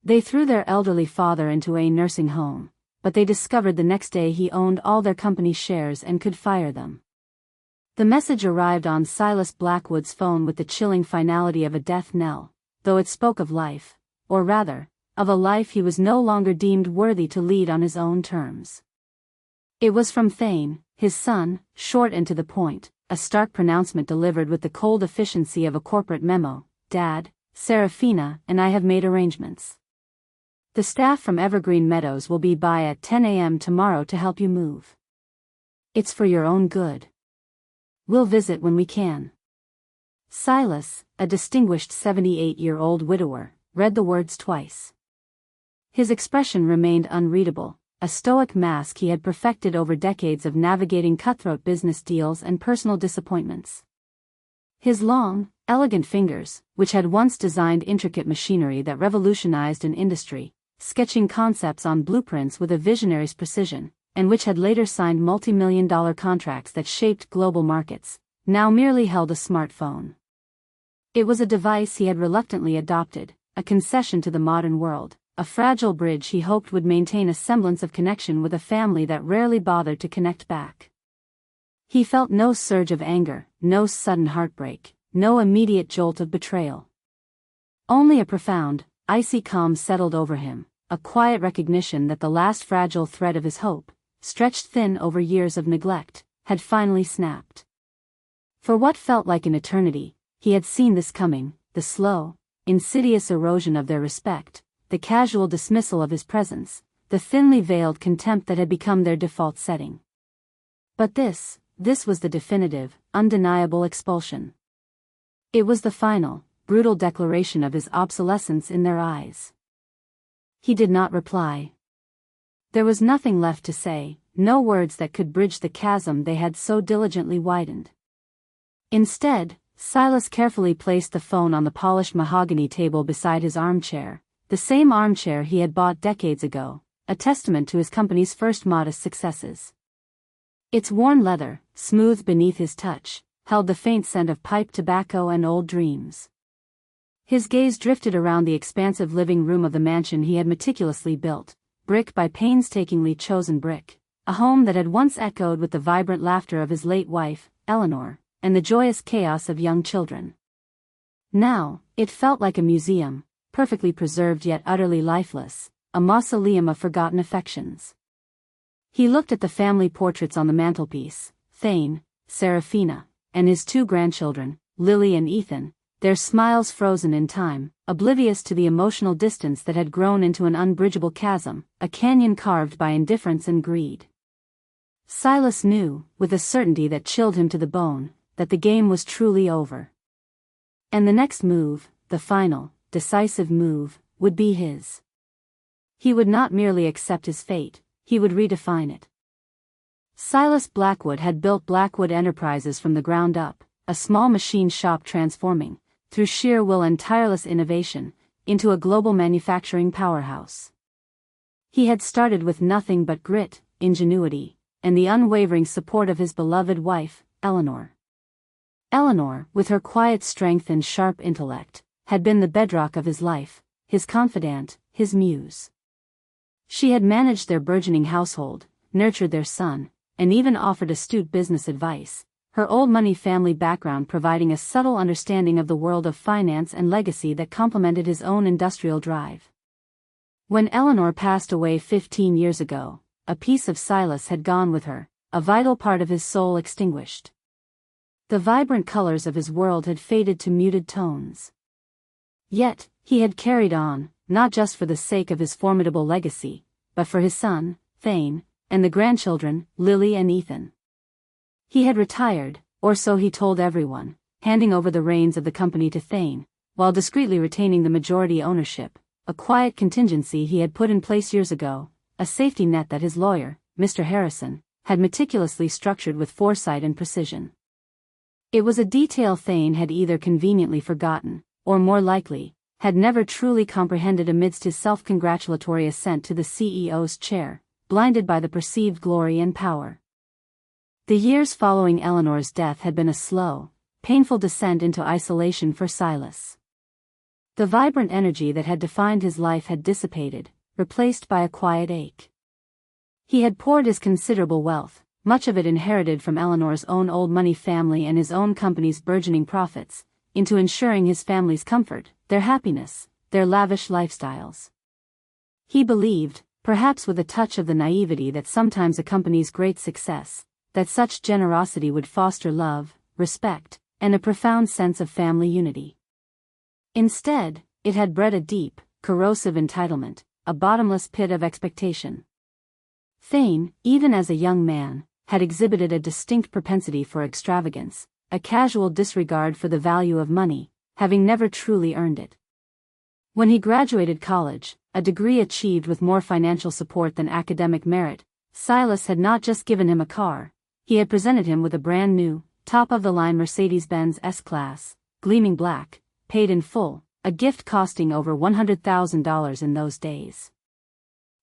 They threw their elderly father into a nursing home, but they discovered the next day he owned all their company shares and could fire them. The message arrived on Silas Blackwood's phone with the chilling finality of a death knell, though it spoke of life, or rather, of a life he was no longer deemed worthy to lead on his own terms. It was from Thane, his son, short and to the point, a stark pronouncement delivered with the cold efficiency of a corporate memo. "Dad, Serafina and I have made arrangements. The staff from Evergreen Meadows will be by at 10 a.m. tomorrow to help you move. It's for your own good. We'll visit when we can." Silas, a distinguished 78-year-old widower, read the words twice. His expression remained unreadable, a stoic mask he had perfected over decades of navigating cutthroat business deals and personal disappointments. His long, elegant fingers, which had once designed intricate machinery that revolutionized an industry, sketching concepts on blueprints with a visionary's precision, and which had later signed multi-million-dollar contracts that shaped global markets, now merely held a smartphone. It was a device he had reluctantly adopted, a concession to the modern world, a fragile bridge he hoped would maintain a semblance of connection with a family that rarely bothered to connect back. He felt no surge of anger, no sudden heartbreak, no immediate jolt of betrayal. Only a profound, icy calm settled over him, a quiet recognition that the last fragile thread of his hope, stretched thin over years of neglect, had finally snapped. For what felt like an eternity, he had seen this coming, the slow, insidious erosion of their respect, the casual dismissal of his presence, the thinly veiled contempt that had become their default setting. But this was the definitive, undeniable expulsion. It was the final, brutal declaration of his obsolescence in their eyes. He did not reply. There was nothing left to say, no words that could bridge the chasm they had so diligently widened. Instead, Silas carefully placed the phone on the polished mahogany table beside his armchair, the same armchair he had bought decades ago, a testament to his company's first modest successes. Its worn leather, smooth beneath his touch, held the faint scent of pipe tobacco and old dreams. His gaze drifted around the expansive living room of the mansion he had meticulously built, brick by painstakingly chosen brick, a home that had once echoed with the vibrant laughter of his late wife, Eleanor, and the joyous chaos of young children. Now, it felt like a museum, perfectly preserved yet utterly lifeless, a mausoleum of forgotten affections. He looked at the family portraits on the mantelpiece, Thane, Serafina, and his two grandchildren, Lily and Ethan, their smiles frozen in time, oblivious to the emotional distance that had grown into an unbridgeable chasm, a canyon carved by indifference and greed. Silas knew, with a certainty that chilled him to the bone, that the game was truly over. And the next move, the final, decisive move, would be his. He would not merely accept his fate, he would redefine it. Silas Blackwood had built Blackwood Enterprises from the ground up, a small machine shop transforming, through sheer will and tireless innovation, into a global manufacturing powerhouse. He had started with nothing but grit, ingenuity, and the unwavering support of his beloved wife, Eleanor. Eleanor, with her quiet strength and sharp intellect, had been the bedrock of his life, his confidant, his muse. She had managed their burgeoning household, nurtured their son, and even offered astute business advice, her old-money family background providing a subtle understanding of the world of finance and legacy that complemented his own industrial drive. When Eleanor passed away 15 years ago, a piece of Silas had gone with her, a vital part of his soul extinguished. The vibrant colors of his world had faded to muted tones. Yet, he had carried on, not just for the sake of his formidable legacy, but for his son, Thane, and the grandchildren, Lily and Ethan. He had retired, or so he told everyone, handing over the reins of the company to Thane, while discreetly retaining the majority ownership, a quiet contingency he had put in place years ago, a safety net that his lawyer, Mr. Harrison, had meticulously structured with foresight and precision. It was a detail Thane had either conveniently forgotten, or more likely, had never truly comprehended amidst his self-congratulatory ascent to the CEO's chair, blinded by the perceived glory and power. The years following Eleanor's death had been a slow, painful descent into isolation for Silas. The vibrant energy that had defined his life had dissipated, replaced by a quiet ache. He had poured his considerable wealth, much of it inherited from Eleanor's own old money family and his own company's burgeoning profits, into ensuring his family's comfort, their happiness, their lavish lifestyles. He believed, perhaps with a touch of the naivety that sometimes accompanies great success, that such generosity would foster love, respect, and a profound sense of family unity. Instead, it had bred a deep, corrosive entitlement, a bottomless pit of expectation. Thane, even as a young man, had exhibited a distinct propensity for extravagance, a casual disregard for the value of money, having never truly earned it. When he graduated college, a degree achieved with more financial support than academic merit, Silas had not just given him a car, he had presented him with a brand new, top-of-the-line Mercedes-Benz S-Class, gleaming black, paid in full, a gift costing over $100,000 in those days.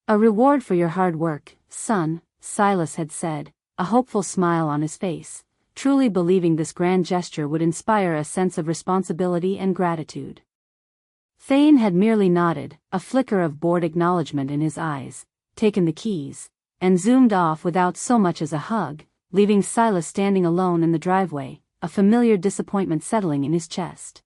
"A reward for your hard work, son," Silas had said, a hopeful smile on his face, truly believing this grand gesture would inspire a sense of responsibility and gratitude. Thane had merely nodded, a flicker of bored acknowledgement in his eyes, taken the keys, and zoomed off without so much as a hug, leaving Silas standing alone in the driveway, a familiar disappointment settling in his chest.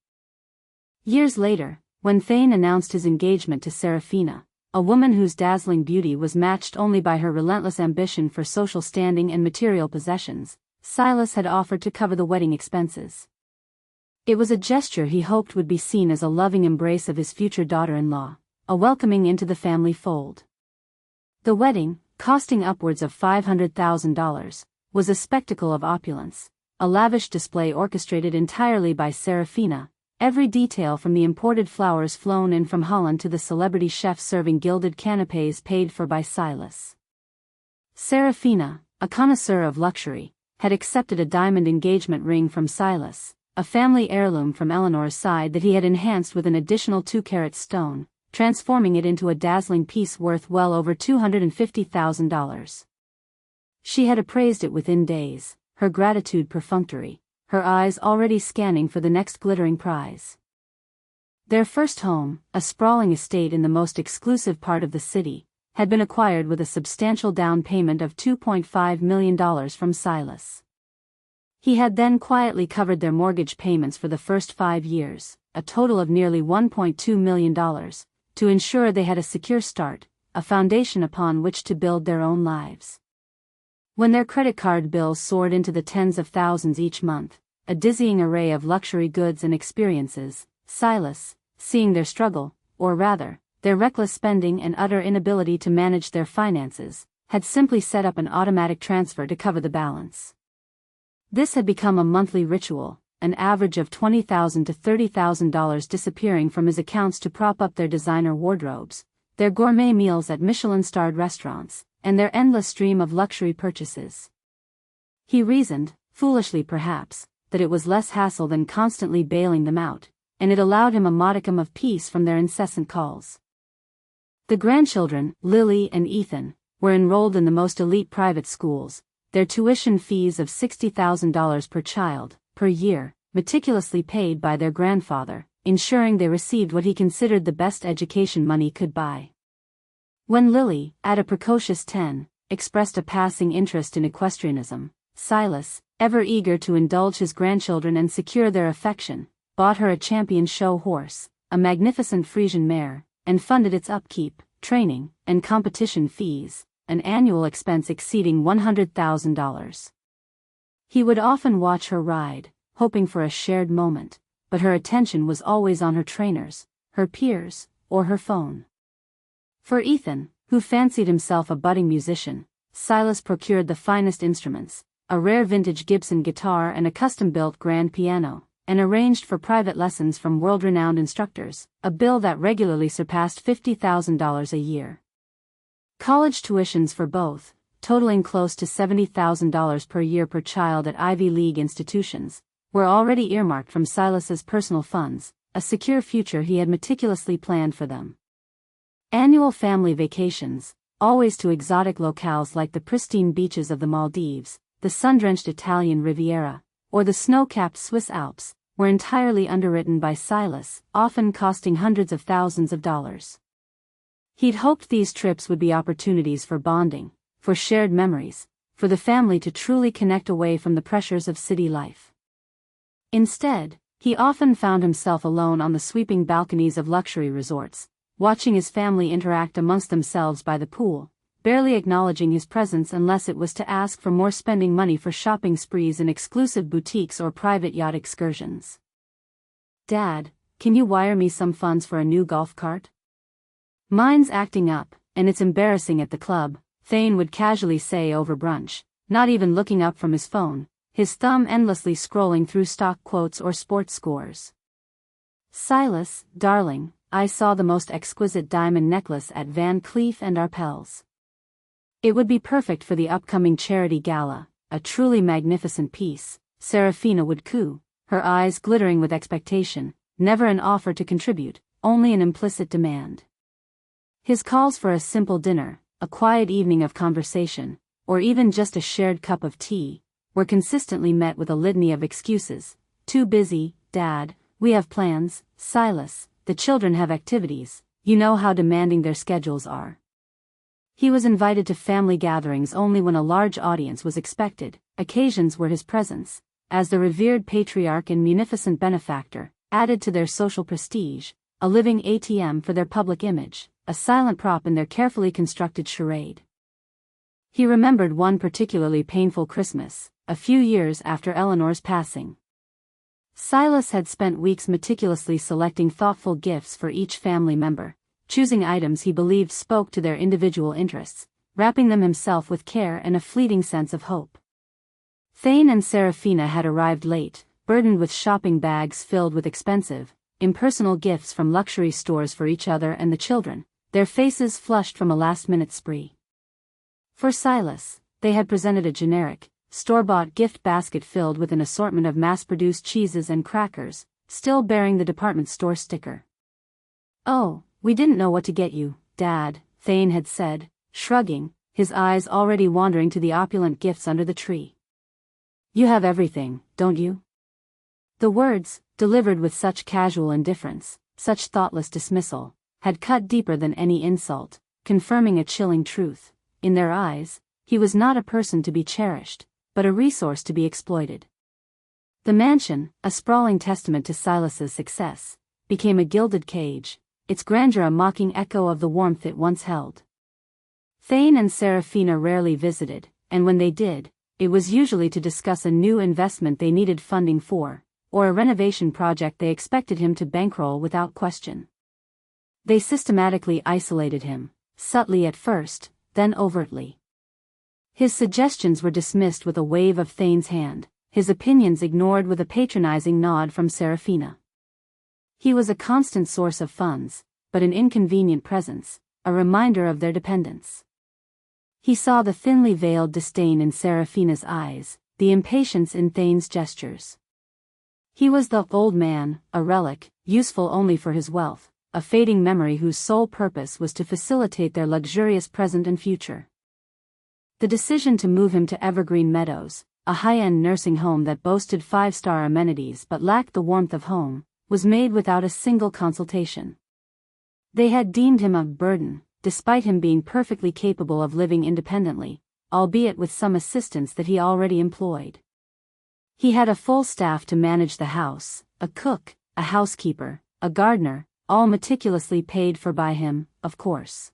Years later, when Thane announced his engagement to Serafina, a woman whose dazzling beauty was matched only by her relentless ambition for social standing and material possessions, Silas had offered to cover the wedding expenses. It was a gesture he hoped would be seen as a loving embrace of his future daughter-in-law, a welcoming into the family fold. The wedding, costing upwards of $500,000, was a spectacle of opulence, a lavish display orchestrated entirely by Serafina, every detail from the imported flowers flown in from Holland to the celebrity chef serving gilded canapés paid for by Silas. Serafina, a connoisseur of luxury, had accepted a diamond engagement ring from Silas, a family heirloom from Eleanor's side that he had enhanced with an additional 2-carat stone, transforming it into a dazzling piece worth well over $250,000. She had appraised it within days, her gratitude perfunctory, her eyes already scanning for the next glittering prize. Their first home, a sprawling estate in the most exclusive part of the city, had been acquired with a substantial down payment of $2.5 million from Silas. He had then quietly covered their mortgage payments for the first 5 years, a total of nearly $1.2 million, to ensure they had a secure start, a foundation upon which to build their own lives. When their credit card bills soared into the tens of thousands each month, a dizzying array of luxury goods and experiences, Silas, seeing their struggle, or rather, their reckless spending and utter inability to manage their finances, had simply set up an automatic transfer to cover the balance. This had become a monthly ritual, an average of $20,000 to $30,000 disappearing from his accounts to prop up their designer wardrobes, their gourmet meals at Michelin-starred restaurants, and their endless stream of luxury purchases. He reasoned, foolishly perhaps, that it was less hassle than constantly bailing them out, and it allowed him a modicum of peace from their incessant calls. The grandchildren, Lily and Ethan, were enrolled in the most elite private schools, their tuition fees of $60,000 per child, per year, meticulously paid by their grandfather, ensuring they received what he considered the best education money could buy. When Lily, at a precocious 10, expressed a passing interest in equestrianism, Silas, ever eager to indulge his grandchildren and secure their affection, bought her a champion show horse, a magnificent Frisian mare, and funded its upkeep, training, and competition fees, an annual expense exceeding $100,000. He would often watch her ride, hoping for a shared moment, but her attention was always on her trainers, her peers, or her phone. For Ethan, who fancied himself a budding musician, Silas procured the finest instruments, a rare vintage Gibson guitar and a custom-built grand piano, and arranged for private lessons from world-renowned instructors, a bill that regularly surpassed $50,000 a year. College tuitions for both, totaling close to $70,000 per year per child at Ivy League institutions, were already earmarked from Silas's personal funds, a secure future he had meticulously planned for them. Annual family vacations, always to exotic locales like the pristine beaches of the Maldives, the sun-drenched Italian Riviera, or the snow-capped Swiss Alps, were entirely underwritten by Silas, often costing hundreds of thousands of dollars. He'd hoped these trips would be opportunities for bonding, for shared memories, for the family to truly connect away from the pressures of city life. Instead, he often found himself alone on the sweeping balconies of luxury resorts, watching his family interact amongst themselves by the pool, barely acknowledging his presence unless it was to ask for more spending money for shopping sprees in exclusive boutiques or private yacht excursions. "Dad, can you wire me some funds for a new golf cart? Mine's acting up, and it's embarrassing at the club," Thane would casually say over brunch, not even looking up from his phone, his thumb endlessly scrolling through stock quotes or sports scores. "Silas, darling, I saw the most exquisite diamond necklace at Van Cleef & Arpels. It would be perfect for the upcoming charity gala, a truly magnificent piece," Serafina would coo, her eyes glittering with expectation, never an offer to contribute, only an implicit demand. His calls for a simple dinner, a quiet evening of conversation, or even just a shared cup of tea, were consistently met with a litany of excuses. "Too busy, Dad, we have plans, Silas, the children have activities, you know how demanding their schedules are." He was invited to family gatherings only when a large audience was expected, occasions where his presence, as the revered patriarch and munificent benefactor, added to their social prestige, a living ATM for their public image, a silent prop in their carefully constructed charade. He remembered one particularly painful Christmas, a few years after Eleanor's passing. Silas had spent weeks meticulously selecting thoughtful gifts for each family member, choosing items he believed spoke to their individual interests, wrapping them himself with care and a fleeting sense of hope. Thane and Serafina had arrived late, burdened with shopping bags filled with expensive, impersonal gifts from luxury stores for each other and the children, their faces flushed from a last-minute spree. For Silas, they had presented a generic, store-bought gift basket filled with an assortment of mass-produced cheeses and crackers, still bearing the department store sticker. "Oh, we didn't know what to get you, Dad," Thane had said, shrugging, his eyes already wandering to the opulent gifts under the tree. "You have everything, don't you?" The words, delivered with such casual indifference, such thoughtless dismissal, had cut deeper than any insult, confirming a chilling truth. In their eyes, he was not a person to be cherished, but a resource to be exploited. The mansion, a sprawling testament to Silas's success, became a gilded cage, its grandeur a mocking echo of the warmth it once held. Thane and Serafina rarely visited, and when they did, it was usually to discuss a new investment they needed funding for, or a renovation project they expected him to bankroll without question. They systematically isolated him, subtly at first, then overtly. His suggestions were dismissed with a wave of Thane's hand, his opinions ignored with a patronizing nod from Serafina. He was a constant source of funds, but an inconvenient presence, a reminder of their dependence. He saw the thinly veiled disdain in Serafina's eyes, the impatience in Thane's gestures. He was the old man, a relic, useful only for his wealth, a fading memory whose sole purpose was to facilitate their luxurious present and future. The decision to move him to Evergreen Meadows, a high-end nursing home that boasted 5-star amenities but lacked the warmth of home, was made without a single consultation. They had deemed him a burden, despite him being perfectly capable of living independently, albeit with some assistance that he already employed. He had a full staff to manage the house, a cook, a housekeeper, a gardener, all meticulously paid for by him, of course.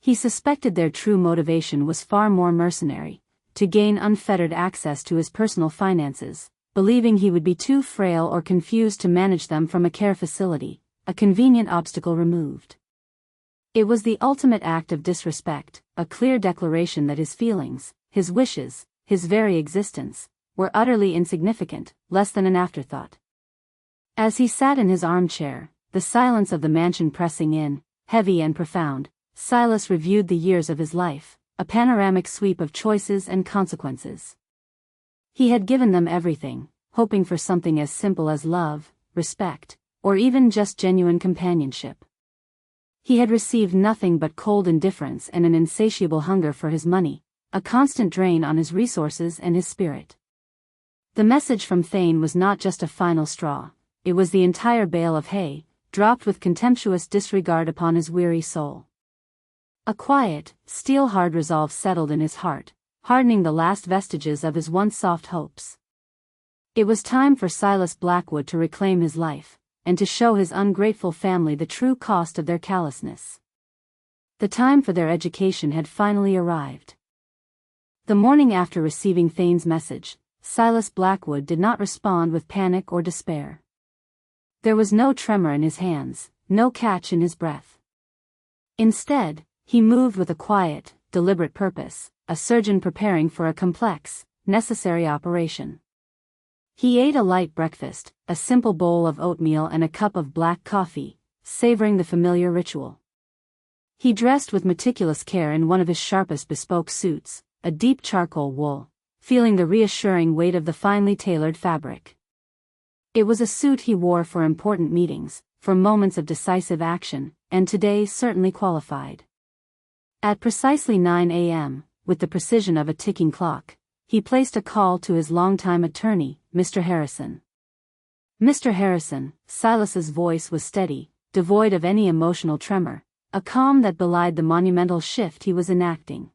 He suspected their true motivation was far more mercenary, to gain unfettered access to his personal finances, believing he would be too frail or confused to manage them from a care facility, a convenient obstacle removed. It was the ultimate act of disrespect, a clear declaration that his feelings, his wishes, his very existence, were utterly insignificant, less than an afterthought. As he sat in his armchair, the silence of the mansion pressing in, heavy and profound, Silas reviewed the years of his life, a panoramic sweep of choices and consequences. He had given them everything, hoping for something as simple as love, respect, or even just genuine companionship. He had received nothing but cold indifference and an insatiable hunger for his money, a constant drain on his resources and his spirit. The message from Thane was not just a final straw, it was the entire bale of hay, dropped with contemptuous disregard upon his weary soul. A quiet, steel-hard resolve settled in his heart, hardening the last vestiges of his once soft hopes. It was time for Silas Blackwood to reclaim his life, and to show his ungrateful family the true cost of their callousness. The time for their education had finally arrived. The morning after receiving Thane's message, Silas Blackwood did not respond with panic or despair. There was no tremor in his hands, no catch in his breath. Instead, he moved with a quiet, deliberate purpose, a surgeon preparing for a complex, necessary operation. He ate a light breakfast, a simple bowl of oatmeal and a cup of black coffee, savoring the familiar ritual. He dressed with meticulous care in one of his sharpest bespoke suits, a deep charcoal wool, feeling the reassuring weight of the finely tailored fabric. It was a suit he wore for important meetings, for moments of decisive action, and today certainly qualified. At precisely 9 a.m., with the precision of a ticking clock, he placed a call to his longtime attorney, Mr. Harrison. Mr. Harrison, Silas's voice was steady, devoid of any emotional tremor, a calm that belied the monumental shift he was enacting.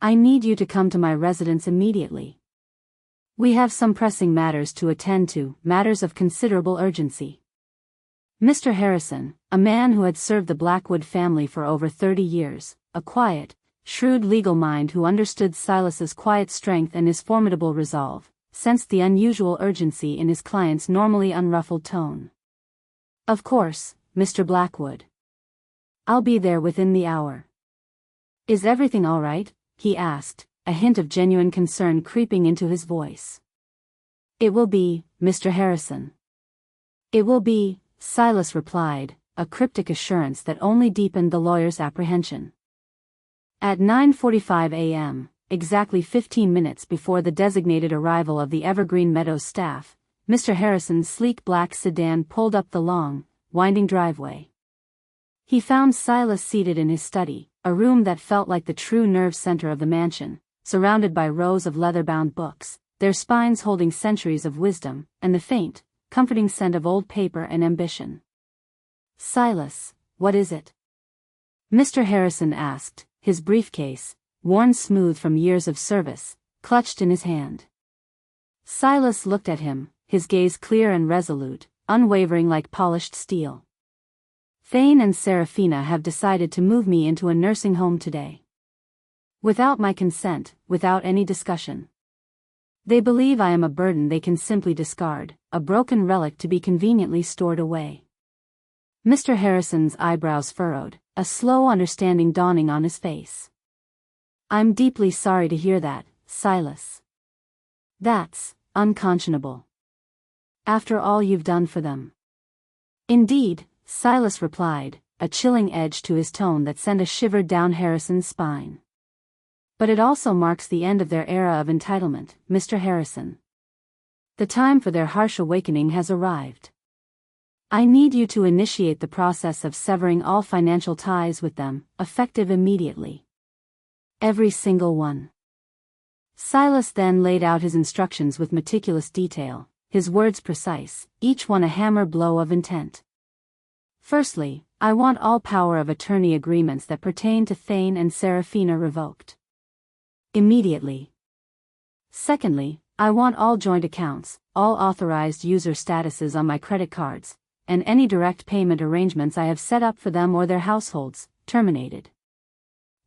I need you to come to my residence immediately. We have some pressing matters to attend to, matters of considerable urgency. Mr. Harrison, a man who had served the Blackwood family for over 30 years, a quiet, shrewd legal mind who understood Silas's quiet strength and his formidable resolve, sensed the unusual urgency in his client's normally unruffled tone. Of course, Mr. Blackwood. I'll be there within the hour. Is everything all right? He asked, a hint of genuine concern creeping into his voice. It will be, Mr. Harrison. It will be, Silas replied, a cryptic assurance that only deepened the lawyer's apprehension. At 9:45 a.m., exactly 15 minutes before the designated arrival of the Evergreen Meadows staff, Mr. Harrison's sleek black sedan pulled up the long, winding driveway. He found Silas seated in his study, a room that felt like the true nerve center of the mansion, surrounded by rows of leather-bound books, their spines holding centuries of wisdom, and the faint, comforting scent of old paper and ambition. Silas, what is it? Mr. Harrison asked, his briefcase, worn smooth from years of service, clutched in his hand. Silas looked at him, his gaze clear and resolute, unwavering like polished steel. Thane and Seraphina have decided to move me into a nursing home today. Without my consent, without any discussion. They believe I am a burden they can simply discard, a broken relic to be conveniently stored away. Mr. Harrison's eyebrows furrowed, a slow understanding dawning on his face. I'm deeply sorry to hear that, Silas. That's unconscionable. After all you've done for them. Indeed, Silas replied, a chilling edge to his tone that sent a shiver down Harrison's spine. But it also marks the end of their era of entitlement, Mr. Harrison. The time for their harsh awakening has arrived. I need you to initiate the process of severing all financial ties with them, effective immediately. Every single one. Silas then laid out his instructions with meticulous detail, his words precise, each one a hammer blow of intent. Firstly, I want all power of attorney agreements that pertain to Thane and Seraphina revoked. Immediately. Secondly, I want all joint accounts, all authorized user statuses on my credit cards, and any direct payment arrangements I have set up for them or their households, terminated.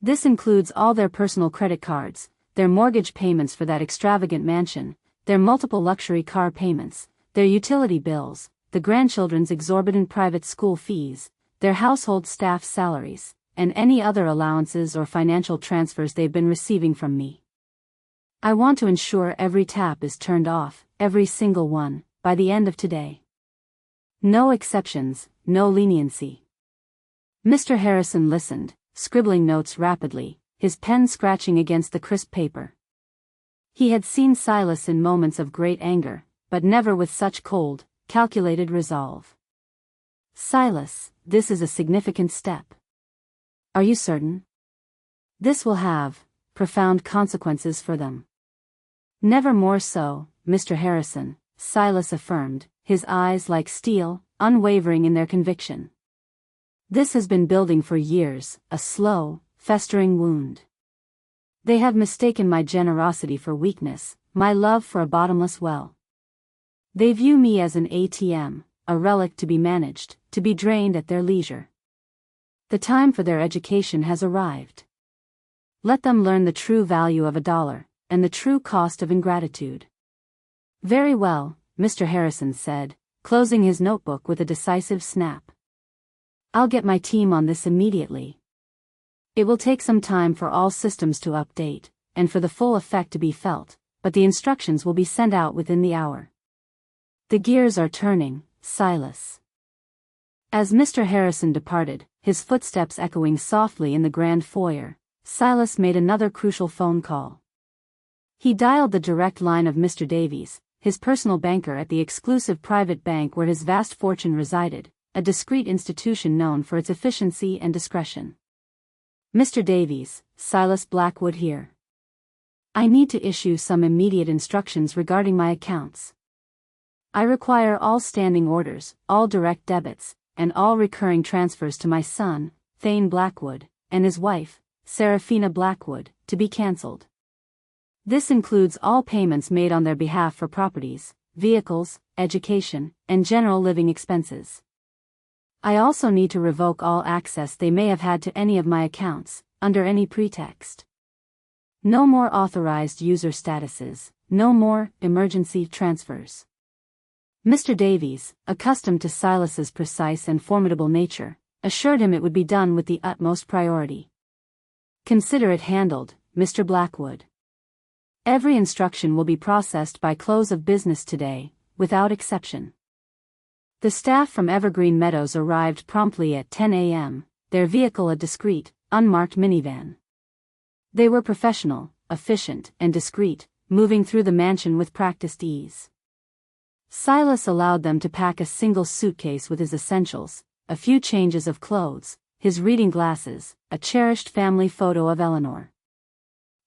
This includes all their personal credit cards, their mortgage payments for that extravagant mansion, their multiple luxury car payments, their utility bills, the grandchildren's exorbitant private school fees, their household staff salaries, and any other allowances or financial transfers they've been receiving from me. I want to ensure every tap is turned off, every single one, by the end of today. No exceptions, no leniency. Mr. Harrison listened, scribbling notes rapidly, his pen scratching against the crisp paper. He had seen Silas in moments of great anger, but never with such cold, calculated resolve. Silas, this is a significant step. Are you certain? This will have profound consequences for them. Never more so, Mr. Harrison," Silas affirmed, his eyes like steel, unwavering in their conviction. "This has been building for years, a slow, festering wound. They have mistaken my generosity for weakness, my love for a bottomless well. They view me as an ATM, a relic to be managed, to be drained at their leisure. The time for their education has arrived. Let them learn the true value of $1, and the true cost of ingratitude." "Very well," Mr. Harrison said, closing his notebook with a decisive snap. "I'll get my team on this immediately. It will take some time for all systems to update, and for the full effect to be felt, but the instructions will be sent out within the hour." "The gears are turning, Silas." As Mr. Harrison departed, his footsteps echoing softly in the grand foyer, Silas made another crucial phone call. He dialed the direct line of Mr. Davies, his personal banker at the exclusive private bank where his vast fortune resided, a discreet institution known for its efficiency and discretion. "Mr. Davies, Silas Blackwood here. I need to issue some immediate instructions regarding my accounts. I require all standing orders, all direct debits, and all recurring transfers to my son, Thane Blackwood, and his wife, Seraphina Blackwood, to be cancelled. This includes all payments made on their behalf for properties, vehicles, education, and general living expenses. I also need to revoke all access they may have had to any of my accounts, under any pretext. No more authorized user statuses, no more emergency transfers." Mr. Davies, accustomed to Silas's precise and formidable nature, assured him it would be done with the utmost priority. "Consider it handled, Mr. Blackwood. Every instruction will be processed by close of business today, without exception." The staff from Evergreen Meadows arrived promptly at 10 a.m., their vehicle a discreet, unmarked minivan. They were professional, efficient, and discreet, moving through the mansion with practiced ease. Silas allowed them to pack a single suitcase with his essentials, a few changes of clothes, his reading glasses, a cherished family photo of Eleanor.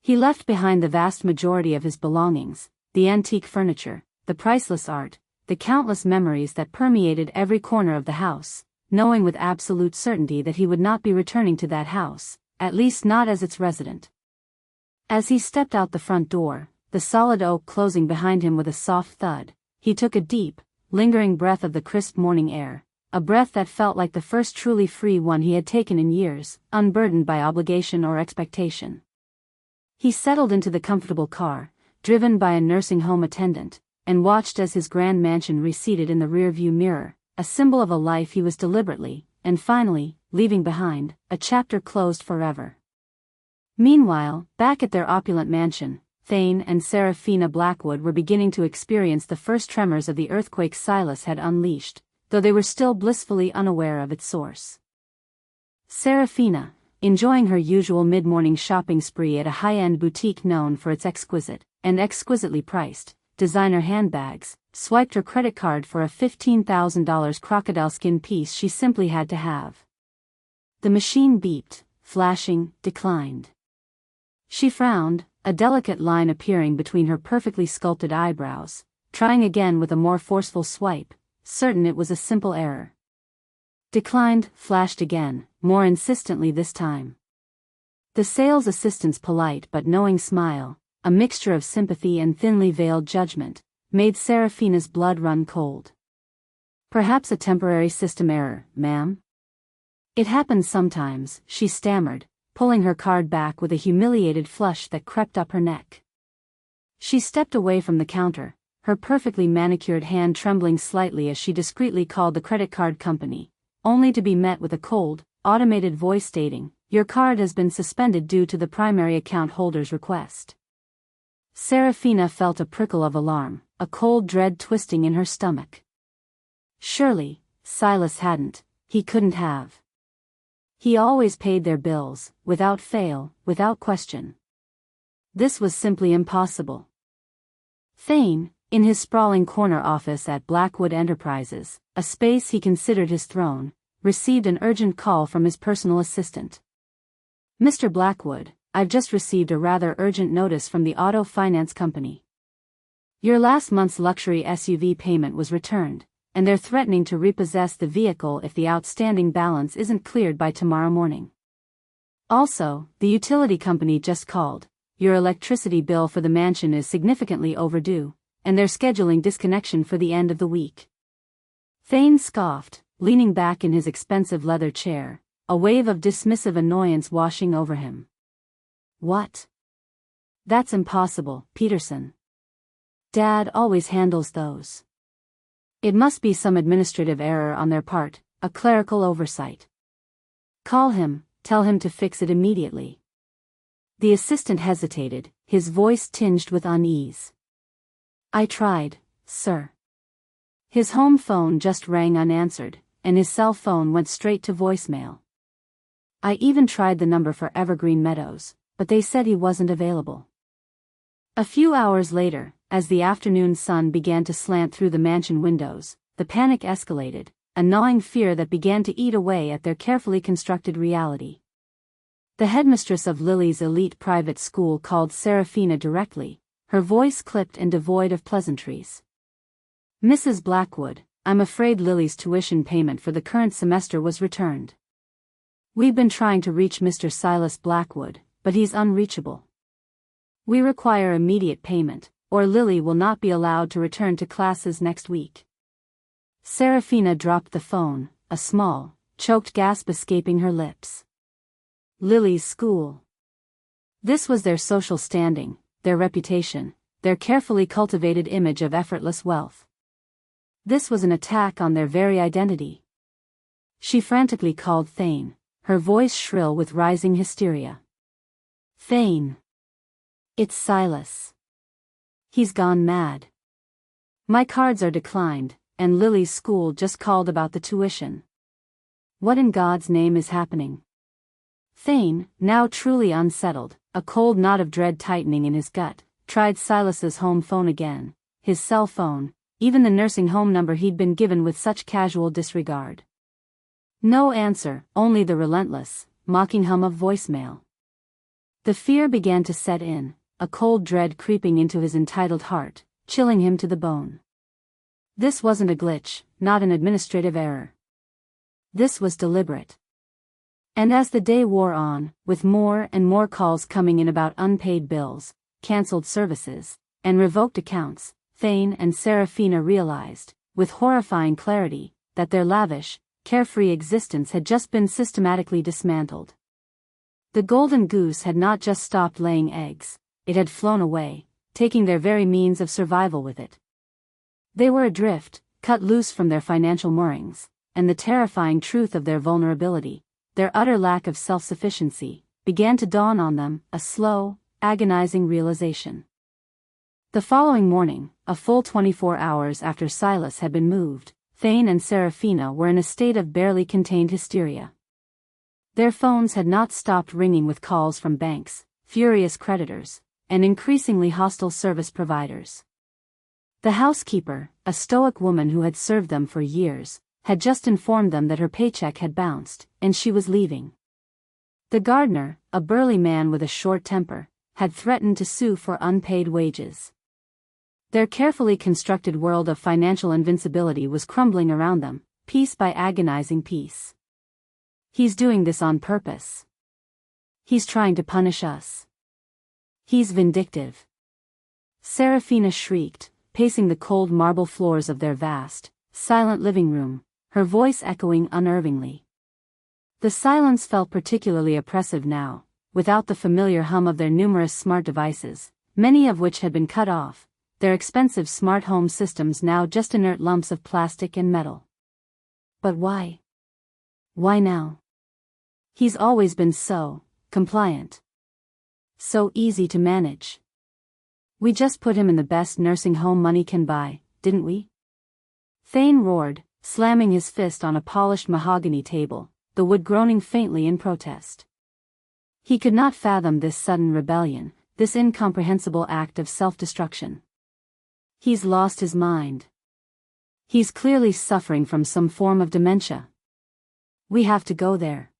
He left behind the vast majority of his belongings, the antique furniture, the priceless art, the countless memories that permeated every corner of the house, knowing with absolute certainty that he would not be returning to that house, at least not as its resident. As he stepped out the front door, the solid oak closing behind him with a soft thud, he took a deep, lingering breath of the crisp morning air, a breath that felt like the first truly free one he had taken in years, unburdened by obligation or expectation. He settled into the comfortable car, driven by a nursing home attendant, and watched as his grand mansion receded in the rearview mirror, a symbol of a life he was deliberately, and finally, leaving behind, a chapter closed forever. Meanwhile, back at their opulent mansion, Thane and Seraphina Blackwood were beginning to experience the first tremors of the earthquake Silas had unleashed, though they were still blissfully unaware of its source. Seraphina, enjoying her usual mid-morning shopping spree at a high-end boutique known for its exquisite, and exquisitely priced, designer handbags, swiped her credit card for a $15,000 crocodile skin piece she simply had to have. The machine beeped, flashing, declined. She frowned, a delicate line appearing between her perfectly sculpted eyebrows, trying again with a more forceful swipe, certain it was a simple error. Declined, flashed again, more insistently this time. The sales assistant's polite but knowing smile, a mixture of sympathy and thinly veiled judgment, made Seraphina's blood run cold. "Perhaps a temporary system error, ma'am?" "It happens sometimes," she stammered, pulling her card back with a humiliated flush that crept up her neck. She stepped away from the counter, her perfectly manicured hand trembling slightly as she discreetly called the credit card company, only to be met with a cold, automated voice stating, "Your card has been suspended due to the primary account holder's request." Seraphina felt a prickle of alarm, a cold dread twisting in her stomach. Surely, Silas hadn't, he couldn't have. He always paid their bills, without fail, without question. This was simply impossible. Thane, in his sprawling corner office at Blackwood Enterprises, a space he considered his throne, received an urgent call from his personal assistant. "Mr. Blackwood, I've just received a rather urgent notice from the auto finance company." Your last month's luxury SUV payment was returned, and they're threatening to repossess the vehicle if the outstanding balance isn't cleared by tomorrow morning. Also, the utility company just called. Your electricity bill for the mansion is significantly overdue, and they're scheduling disconnection for the end of the week." Thane scoffed, leaning back in his expensive leather chair, a wave of dismissive annoyance washing over him. "What? That's impossible, Peterson. Dad always handles those. It must be some administrative error on their part, a clerical oversight. Call him, tell him to fix it immediately." The assistant hesitated, his voice tinged with unease. "I tried, sir." His home phone just rang unanswered, and his cell phone went straight to voicemail. "I even tried the number for Evergreen Meadows, but they said he wasn't available." A few hours later, as the afternoon sun began to slant through the mansion windows, the panic escalated, a gnawing fear that began to eat away at their carefully constructed reality. The headmistress of Lily's elite private school called Serafina directly, her voice clipped and devoid of pleasantries. "Mrs. Blackwood, I'm afraid Lily's tuition payment for the current semester was returned. We've been trying to reach Mr. Silas Blackwood, but he's unreachable. We require immediate payment, or Lily will not be allowed to return to classes next week." Serafina dropped the phone, a small, choked gasp escaping her lips. Lily's school. This was their social standing, their reputation, their carefully cultivated image of effortless wealth. This was an attack on their very identity. She frantically called Thane, her voice shrill with rising hysteria. "Thane. It's Silas. He's gone mad. My cards are declined, and Lily's school just called about the tuition. What in God's name is happening?" Thane, now truly unsettled, a cold knot of dread tightening in his gut, tried Silas's home phone again, his cell phone, even the nursing home number he'd been given with such casual disregard. No answer, only the relentless, mocking hum of voicemail. The fear began to set in, a cold dread creeping into his entitled heart, chilling him to the bone. This wasn't a glitch, not an administrative error. This was deliberate. And as the day wore on, with more and more calls coming in about unpaid bills, cancelled services, and revoked accounts, Thane and Serafina realized, with horrifying clarity, that their lavish, carefree existence had just been systematically dismantled. The golden goose had not just stopped laying eggs, it had flown away, taking their very means of survival with it. They were adrift, cut loose from their financial moorings, and the terrifying truth of their vulnerability, their utter lack of self-sufficiency, began to dawn on them, a slow, agonizing realization. The following morning, a full 24 hours after Silas had been moved, Thane and Serafina were in a state of barely contained hysteria. Their phones had not stopped ringing with calls from banks, furious creditors, and increasingly hostile service providers. The housekeeper, a stoic woman who had served them for years, had just informed them that her paycheck had bounced, and she was leaving. The gardener, a burly man with a short temper, had threatened to sue for unpaid wages. Their carefully constructed world of financial invincibility was crumbling around them, piece by agonizing piece. "He's doing this on purpose. He's trying to punish us. He's vindictive." Serafina shrieked, pacing the cold marble floors of their vast, silent living room, her voice echoing unnervingly. The silence felt particularly oppressive now, without the familiar hum of their numerous smart devices, many of which had been cut off, their expensive smart home systems now just inert lumps of plastic and metal. But why? Why now? He's always been so compliant. So easy to manage. We just put him in the best nursing home money can buy, didn't we? Thane roared, slamming his fist on a polished mahogany table, the wood groaning faintly in protest. He could not fathom this sudden rebellion, this incomprehensible act of self-destruction. He's lost his mind. He's clearly suffering from some form of dementia. We have to go there.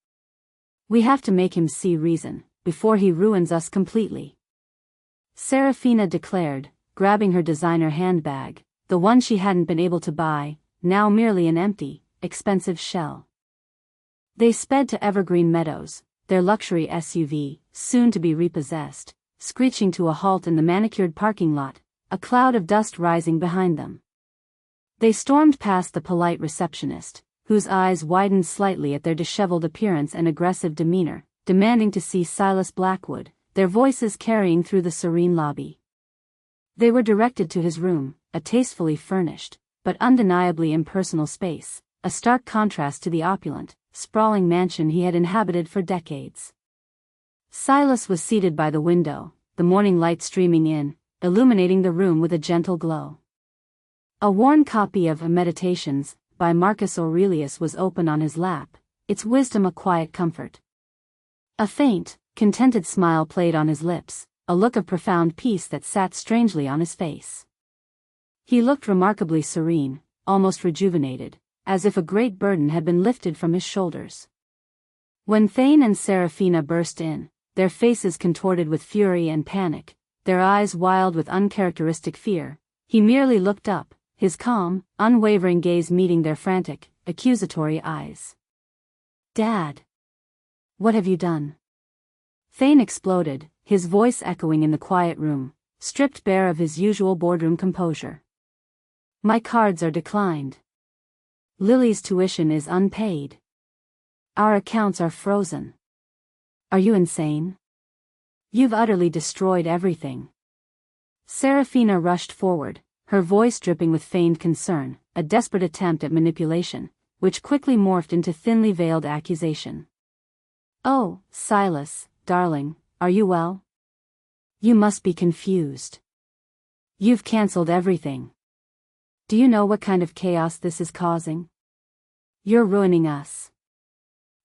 We have to make him see reason, before he ruins us completely. Serafina declared, grabbing her designer handbag, the one she hadn't been able to buy, now merely an empty, expensive shell. They sped to Evergreen Meadows, their luxury SUV, soon to be repossessed, screeching to a halt in the manicured parking lot, a cloud of dust rising behind them. They stormed past the polite receptionist, whose eyes widened slightly at their disheveled appearance and aggressive demeanor, demanding to see Silas Blackwood, their voices carrying through the serene lobby. They were directed to his room, a tastefully furnished, but undeniably impersonal space, a stark contrast to the opulent, sprawling mansion he had inhabited for decades. Silas was seated by the window, the morning light streaming in, illuminating the room with a gentle glow. A worn copy of Meditations, by Marcus Aurelius was open on his lap, its wisdom a quiet comfort. A faint, contented smile played on his lips, a look of profound peace that sat strangely on his face. He looked remarkably serene, almost rejuvenated, as if a great burden had been lifted from his shoulders. When Thane and Seraphina burst in, their faces contorted with fury and panic, their eyes wild with uncharacteristic fear, he merely looked up, his calm, unwavering gaze meeting their frantic, accusatory eyes. "Dad! What have you done?" Thane exploded, his voice echoing in the quiet room, stripped bare of his usual boardroom composure. "My cards are declined. Lily's tuition is unpaid. Our accounts are frozen. Are you insane? You've utterly destroyed everything." Seraphina rushed forward, her voice dripping with feigned concern, a desperate attempt at manipulation, which quickly morphed into thinly veiled accusation. "Oh, Silas, darling, are you well? You must be confused. You've cancelled everything. Do you know what kind of chaos this is causing? You're ruining us.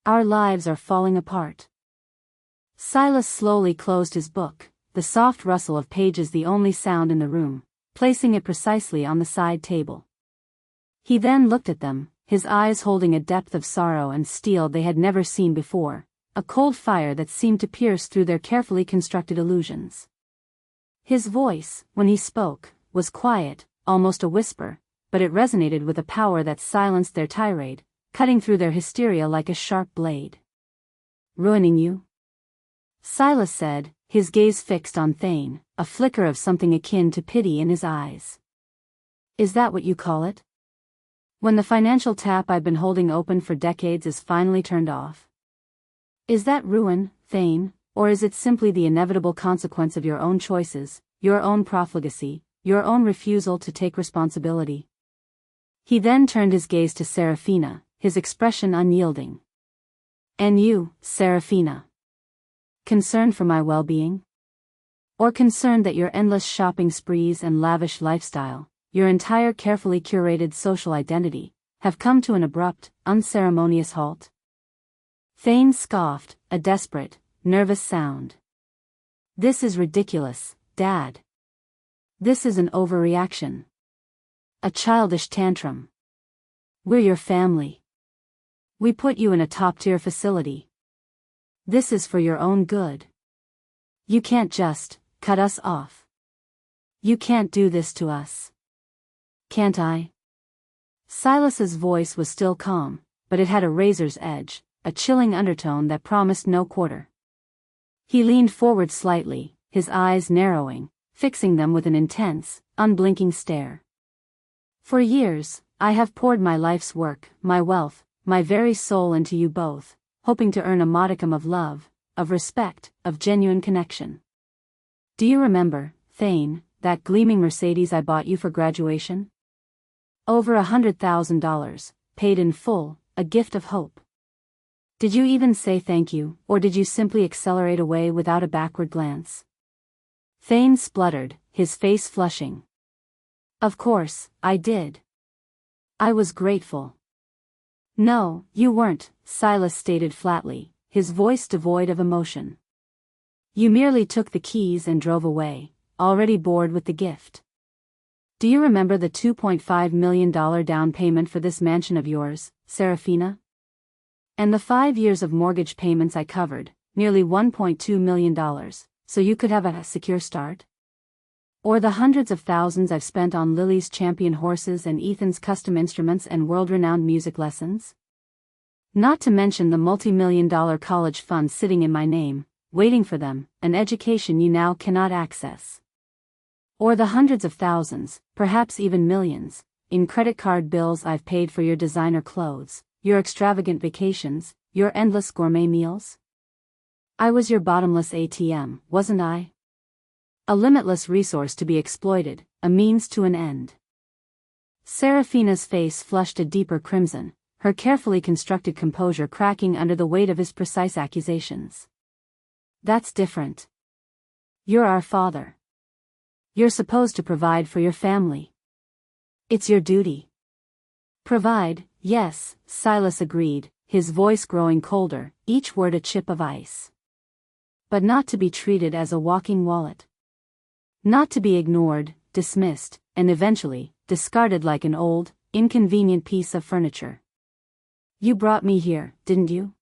Our lives are falling apart." Silas slowly closed his book, the soft rustle of pages the only sound in the room, placing it precisely on the side table. He then looked at them, his eyes holding a depth of sorrow and steel they had never seen before, a cold fire that seemed to pierce through their carefully constructed illusions. His voice, when he spoke, was quiet, almost a whisper, but it resonated with a power that silenced their tirade, cutting through their hysteria like a sharp blade. "Ruining you?" Silas said, his gaze fixed on Thane, a flicker of something akin to pity in his eyes. "Is that what you call it? When the financial tap I've been holding open for decades is finally turned off? Is that ruin, Thane, or is it simply the inevitable consequence of your own choices, your own profligacy, your own refusal to take responsibility?" He then turned his gaze to Seraphina, his expression unyielding. "And you, Seraphina? Concerned for my well-being? Or concerned that your endless shopping sprees and lavish lifestyle, your entire carefully curated social identity, have come to an abrupt, unceremonious halt?" Thane scoffed, a desperate, nervous sound. "This is ridiculous, Dad. This is an overreaction. A childish tantrum. We're your family. We put you in a top-tier facility. This is for your own good. You can't just cut us off. You can't do this to us." "Can't I?" Silas's voice was still calm, but it had a razor's edge, a chilling undertone that promised no quarter. He leaned forward slightly, his eyes narrowing, fixing them with an intense, unblinking stare. "For years, I have poured my life's work, my wealth, my very soul into you both, hoping to earn a modicum of love, of respect, of genuine connection. Do you remember, Thane, that gleaming Mercedes I bought you for graduation? Over $100,000, paid in full, a gift of hope. Did you even say thank you, or did you simply accelerate away without a backward glance?" Thane spluttered, his face flushing. "Of course, I did. I was grateful." "No, you weren't," Silas stated flatly, his voice devoid of emotion. "You merely took the keys and drove away, already bored with the gift. Do you remember the $2.5 million down payment for this mansion of yours, Seraphina? And the 5 years of mortgage payments I covered, nearly $1.2 million, so you could have a secure start? Or the hundreds of thousands I've spent on Lily's champion horses and Ethan's custom instruments and world-renowned music lessons? Not to mention the multi-million-dollar college fund sitting in my name, waiting for them, an education you now cannot access. Or the hundreds of thousands, perhaps even millions, in credit card bills I've paid for your designer clothes, your extravagant vacations, your endless gourmet meals? I was your bottomless ATM, wasn't I? A limitless resource to be exploited, a means to an end. Serafina's face flushed a deeper crimson, her carefully constructed composure cracking under the weight of his precise accusations. That's different. You're our father. You're supposed to provide for your family. It's your duty. Provide, yes, Silas agreed, his voice growing colder, each word a chip of ice. But not to be treated as a walking wallet. Not to be ignored, dismissed, and eventually, discarded like an old, inconvenient piece of furniture. You brought me here, didn't you?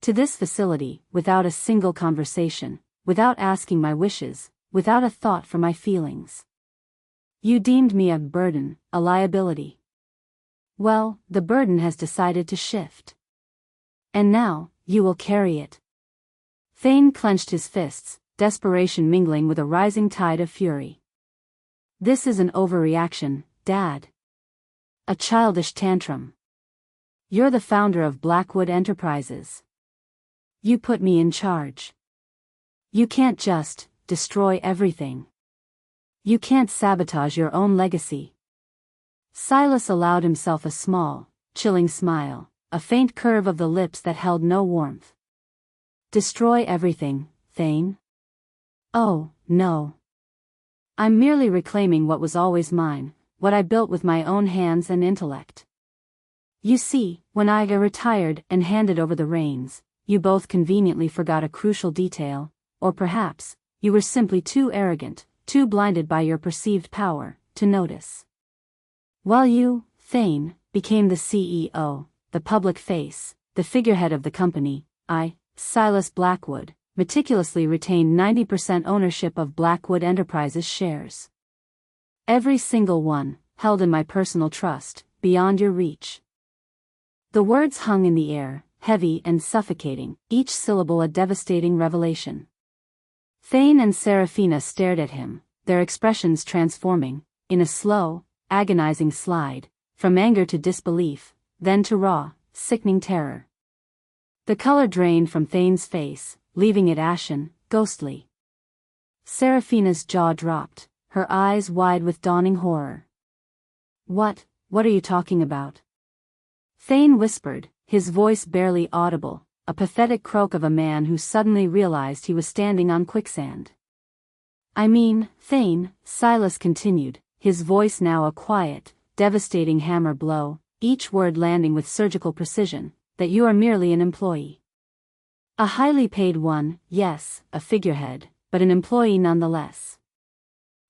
To this facility, without a single conversation, without asking my wishes, without a thought for my feelings. You deemed me a burden, a liability. Well, the burden has decided to shift. And now, you will carry it. Thane clenched his fists, desperation mingling with a rising tide of fury. This is an overreaction, Dad. A childish tantrum. You're the founder of Blackwood Enterprises. You put me in charge. You can't just destroy everything. You can't sabotage your own legacy. Silas allowed himself a small, chilling smile, a faint curve of the lips that held no warmth. Destroy everything, Thane? Oh, no. I'm merely reclaiming what was always mine, what I built with my own hands and intellect. You see, when I retired and handed over the reins, you both conveniently forgot a crucial detail, or perhaps, you were simply too arrogant, too blinded by your perceived power, to notice. While you, Thane, became the CEO, the public face, the figurehead of the company, I, Silas Blackwood, meticulously retained 90% ownership of Blackwood Enterprises shares. Every single one, held in my personal trust, beyond your reach. The words hung in the air, heavy and suffocating, each syllable a devastating revelation. Thane and Serafina stared at him, their expressions transforming, in a slow, agonizing slide, from anger to disbelief, then to raw, sickening terror. The color drained from Thane's face, leaving it ashen, ghostly. Serafina's jaw dropped, her eyes wide with dawning horror. What are you talking about? Thane whispered, his voice barely audible, a pathetic croak of a man who suddenly realized he was standing on quicksand. I mean, Thane, Silas continued, his voice now a quiet, devastating hammer blow, each word landing with surgical precision, that you are merely an employee. A highly paid one, yes, a figurehead, but an employee nonetheless.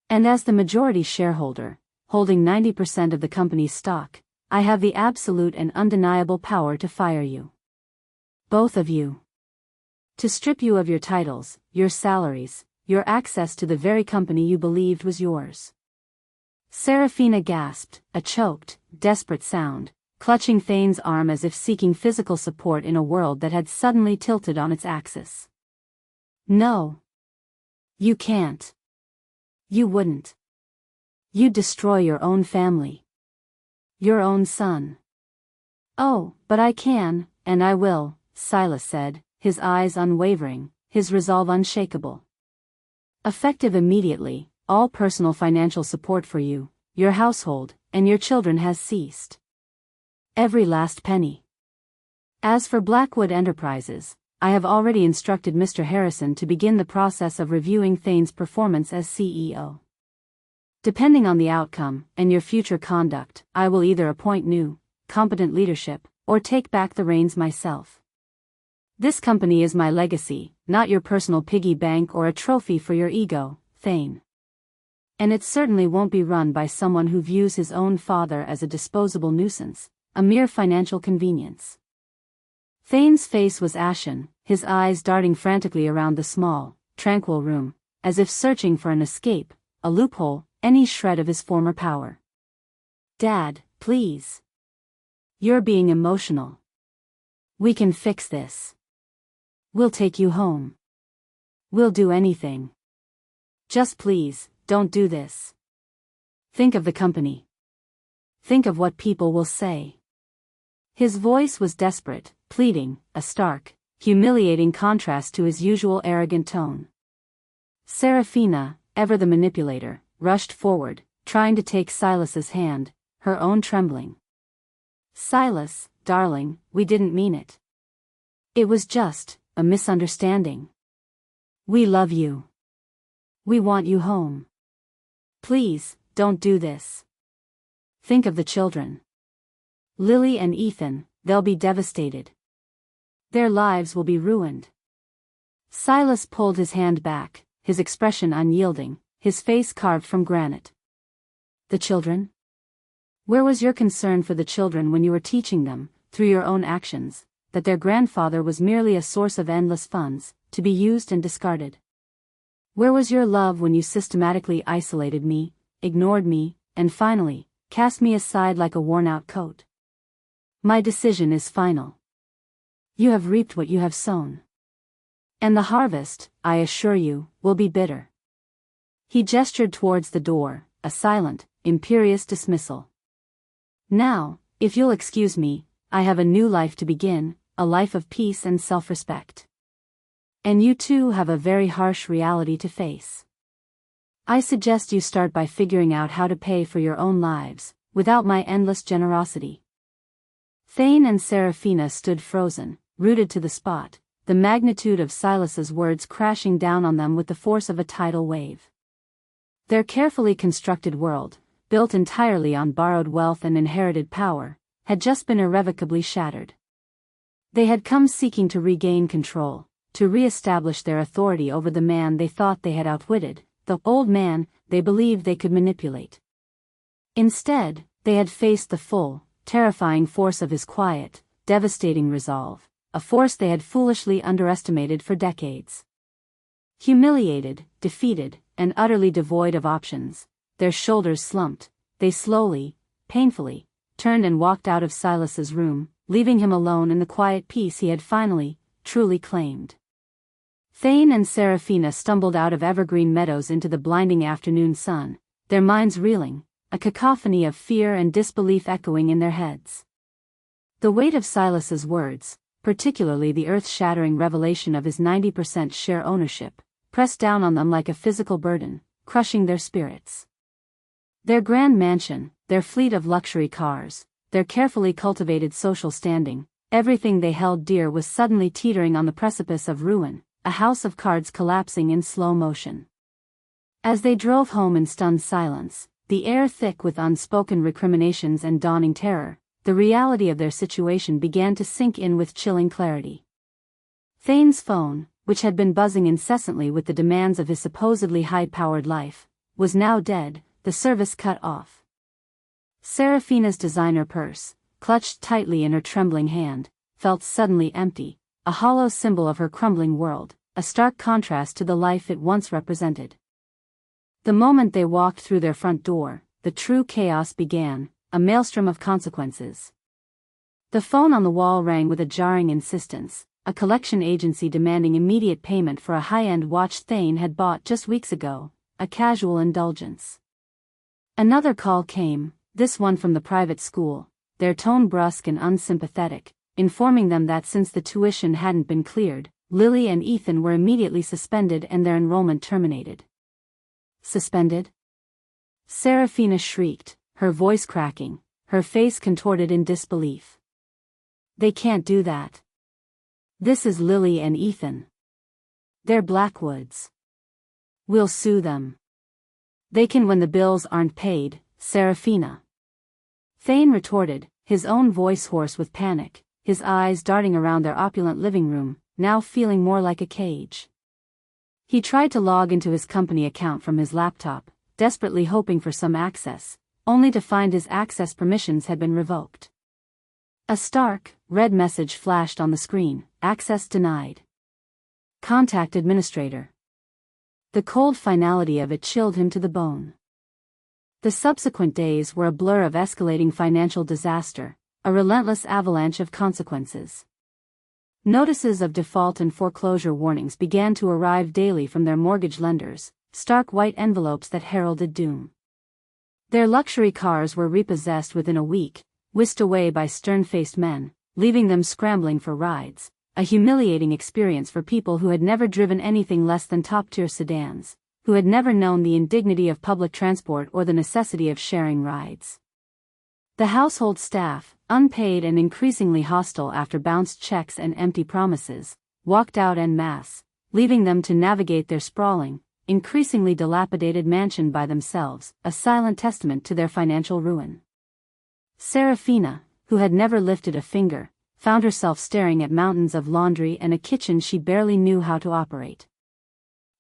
And as the majority shareholder, holding 90% of the company's stock, I have the absolute and undeniable power to fire you. Both of you. To strip you of your titles, your salaries, your access to the very company you believed was yours. Serafina gasped, a choked, desperate sound, clutching Thane's arm as if seeking physical support in a world that had suddenly tilted on its axis. No. You can't. You wouldn't. You'd destroy your own family. Your own son. Oh, but I can, and I will, Silas said, his eyes unwavering, his resolve unshakable. Effective immediately, all personal financial support for you, your household, and your children has ceased. Every last penny. As for Blackwood Enterprises, I have already instructed Mr. Harrison to begin the process of reviewing Thane's performance as CEO. Depending on the outcome, and your future conduct, I will either appoint new, competent leadership, or take back the reins myself. This company is my legacy, not your personal piggy bank or a trophy for your ego, Thane. And it certainly won't be run by someone who views his own father as a disposable nuisance, a mere financial convenience. Thane's face was ashen, his eyes darting frantically around the small, tranquil room, as if searching for an escape, a loophole, any shred of his former power. Dad, please. You're being emotional. We can fix this. We'll take you home. We'll do anything. Just please, don't do this. Think of the company. Think of what people will say. His voice was desperate, pleading, a stark, humiliating contrast to his usual arrogant tone. Serafina, ever the manipulator, rushed forward, trying to take Silas's hand, her own trembling. Silas, darling, we didn't mean it. It was just a misunderstanding. We love you. We want you home. Please, don't do this. Think of the children. Lily and Ethan, they'll be devastated. Their lives will be ruined. Silas pulled his hand back, his expression unyielding, his face carved from granite. The children? Where was your concern for the children when you were teaching them, through your own actions, that their grandfather was merely a source of endless funds, to be used and discarded? Where was your love when you systematically isolated me, ignored me, and finally, cast me aside like a worn-out coat? My decision is final. You have reaped what you have sown. And the harvest, I assure you, will be bitter. He gestured towards the door, a silent, imperious dismissal. Now, if you'll excuse me, I have a new life to begin, a life of peace and self-respect. And you too have a very harsh reality to face. I suggest you start by figuring out how to pay for your own lives, without my endless generosity. Thane and Serafina stood frozen, rooted to the spot, the magnitude of Silas's words crashing down on them with the force of a tidal wave. Their carefully constructed world, built entirely on borrowed wealth and inherited power, had just been irrevocably shattered. They had come seeking to regain control, to re-establish their authority over the man they thought they had outwitted, the old man they believed they could manipulate. Instead, they had faced the full, terrifying force of his quiet, devastating resolve, a force they had foolishly underestimated for decades. Humiliated, defeated, and utterly devoid of options, their shoulders slumped, they slowly, painfully, turned and walked out of Silas's room, leaving him alone in the quiet peace he had finally, truly claimed. Thane and Serafina stumbled out of Evergreen Meadows into the blinding afternoon sun, their minds reeling, a cacophony of fear and disbelief echoing in their heads. The weight of Silas's words, particularly the earth-shattering revelation of his 90% share ownership, pressed down on them like a physical burden, crushing their spirits. Their grand mansion, their fleet of luxury cars, their carefully cultivated social standing, everything they held dear was suddenly teetering on the precipice of ruin, a house of cards collapsing in slow motion. As they drove home in stunned silence, the air thick with unspoken recriminations and dawning terror, the reality of their situation began to sink in with chilling clarity. Thane's phone, which had been buzzing incessantly with the demands of his supposedly high-powered life, was now dead, the service cut off. Serafina's designer purse, clutched tightly in her trembling hand, felt suddenly empty, a hollow symbol of her crumbling world, a stark contrast to the life it once represented. The moment they walked through their front door, the true chaos began, a maelstrom of consequences. The phone on the wall rang with a jarring insistence, a collection agency demanding immediate payment for a high-end watch Thane had bought just weeks ago, a casual indulgence. Another call came, this one from the private school, their tone brusque and unsympathetic, informing them that since the tuition hadn't been cleared, Lily and Ethan were immediately suspended and their enrollment terminated. Suspended? Serafina shrieked, her voice cracking, her face contorted in disbelief. They can't do that. This is Lily and Ethan. They're Blackwoods. We'll sue them. They can when the bills aren't paid, Serafina. Thane retorted, his own voice hoarse with panic, his eyes darting around their opulent living room, now feeling more like a cage. He tried to log into his company account from his laptop, desperately hoping for some access, only to find his access permissions had been revoked. A stark, red message flashed on the screen, access denied. Contact administrator. The cold finality of it chilled him to the bone. The subsequent days were a blur of escalating financial disaster, a relentless avalanche of consequences. Notices of default and foreclosure warnings began to arrive daily from their mortgage lenders, stark white envelopes that heralded doom. Their luxury cars were repossessed within a week, whisked away by stern-faced men, leaving them scrambling for rides, a humiliating experience for people who had never driven anything less than top-tier sedans, who had never known the indignity of public transport or the necessity of sharing rides. The household staff, unpaid and increasingly hostile after bounced checks and empty promises, walked out en masse, leaving them to navigate their sprawling, increasingly dilapidated mansion by themselves, a silent testament to their financial ruin. Serafina, who had never lifted a finger, found herself staring at mountains of laundry and a kitchen she barely knew how to operate.